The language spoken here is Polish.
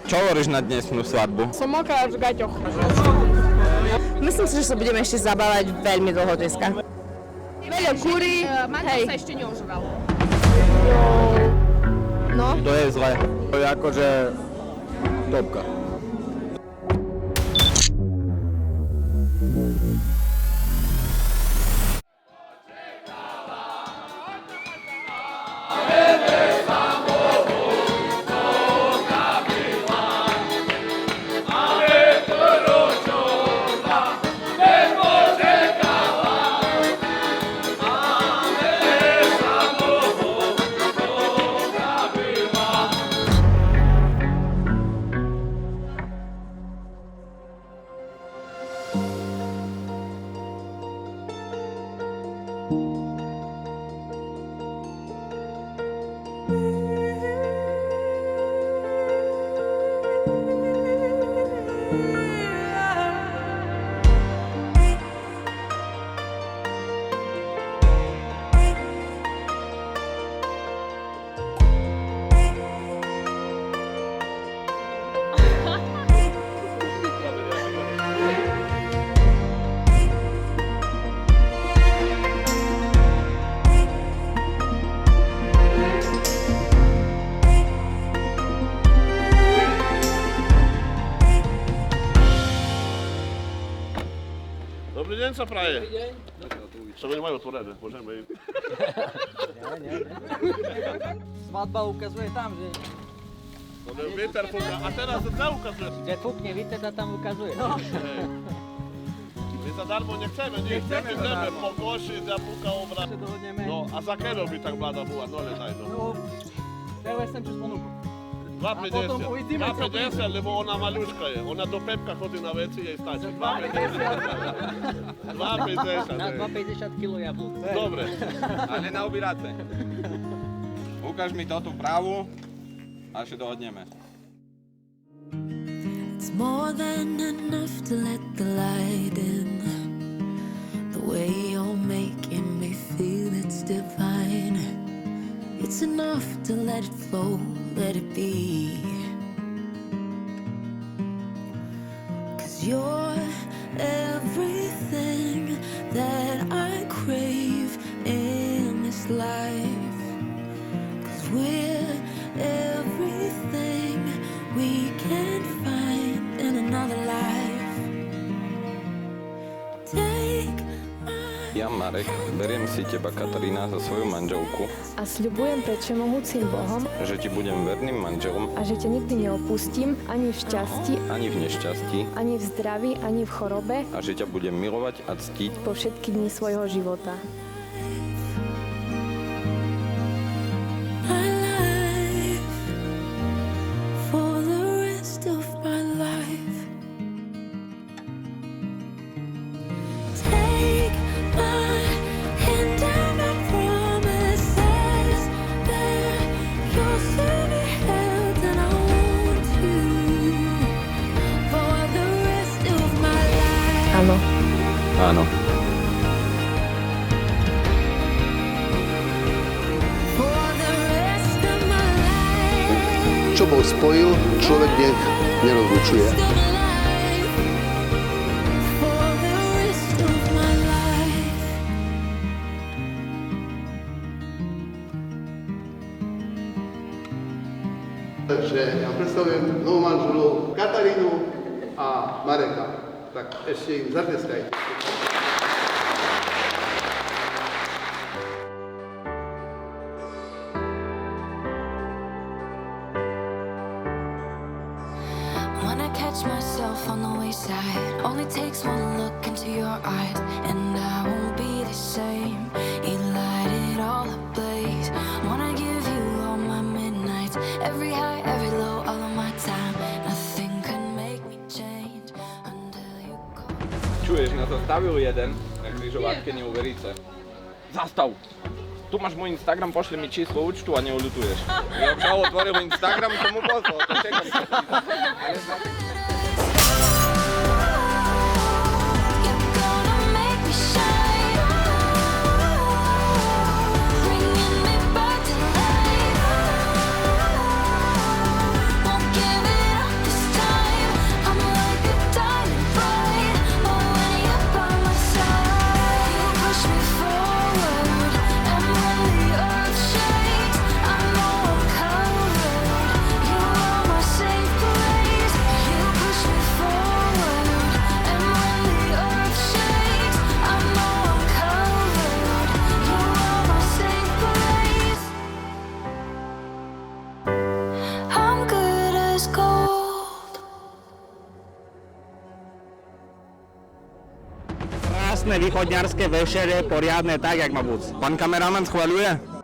Čo hovoríš na dnesnú svadbu? Som mokrá v gaťoch. Myslím si, že sa budeme ešte zabávať veľmi dlho dneska. Veľa kúry, Manžel sa ešte neožral. no. To je zle. To je akože topka. Dobrý deň sa praje. Čo oni majú otvorené, môžeme ísť. Svadba ukazuje tam, že Vietor fúka, a teraz neukazuje. kde fúkne vítr, a tam ukazuje. My zadarmo nechceme, ideme po koši, za fúka obraz. Sa dohodneme. No, a za kero by tak mladá bola, no nedaj no. No, teraz sem čas ponuku. 2,50, uvidíme, čo 2,50, lebo ona maľuška je. Ona do Pepka chodí na veci, jej stačí. 2,50. 2,50. Na 2,50 kg jablok. Dobre. Ale na obirace. Ukáž mi toto právu a ešte dohodneme. It's more than enough to let the light in. The way you're making me feel it's divine. It's enough to let it flow, let it be. 'Cause you're everything that I crave in this life. 'Cause we're everything we can find in another life. Take Ja, Marek, beriem si teba, Katarína, za svoju manželku, A sľubujem pred všemohúcim Bohom, že ti budem verným manželom a že ťa nikdy neopustím, ani v šťastí, ani v nešťastí ani v zdraví, ani v chorobe, a že ťa budem milovať a ctiť po všetky dni svojho života. my life for the rest of my life. Take my hand and I promises that you'll still be held and I want you for the rest of my life. Áno. áno. For the rest of my life. Čo Boh spojil, človek nech nerozlučuje. For the rest of my life. Takže ja predstavujem novú manželov Katarínu a Mareka. Tak ešte im zatleskajte. When I catch myself on the wayside, only takes one look into your eyes, and I won't be the same. You light it all ablaze. Wanna give you all my midnights, every high, every low, all of my time. Nothing can make me change until you call. Čuješ, na to stavil jeden na križovatke, neuveríte. Zastav! Tu máš môj Instagram, pošli mi číslo účtu a neulutuješ. Ja už otvoril Instagram, som mu poslal, to čekám. You're gonna make me shine, bringing me back to life. Won't give it up krásne východňarské večere, poriadne, tak jak má byť. Pan kameraman schvaľuje?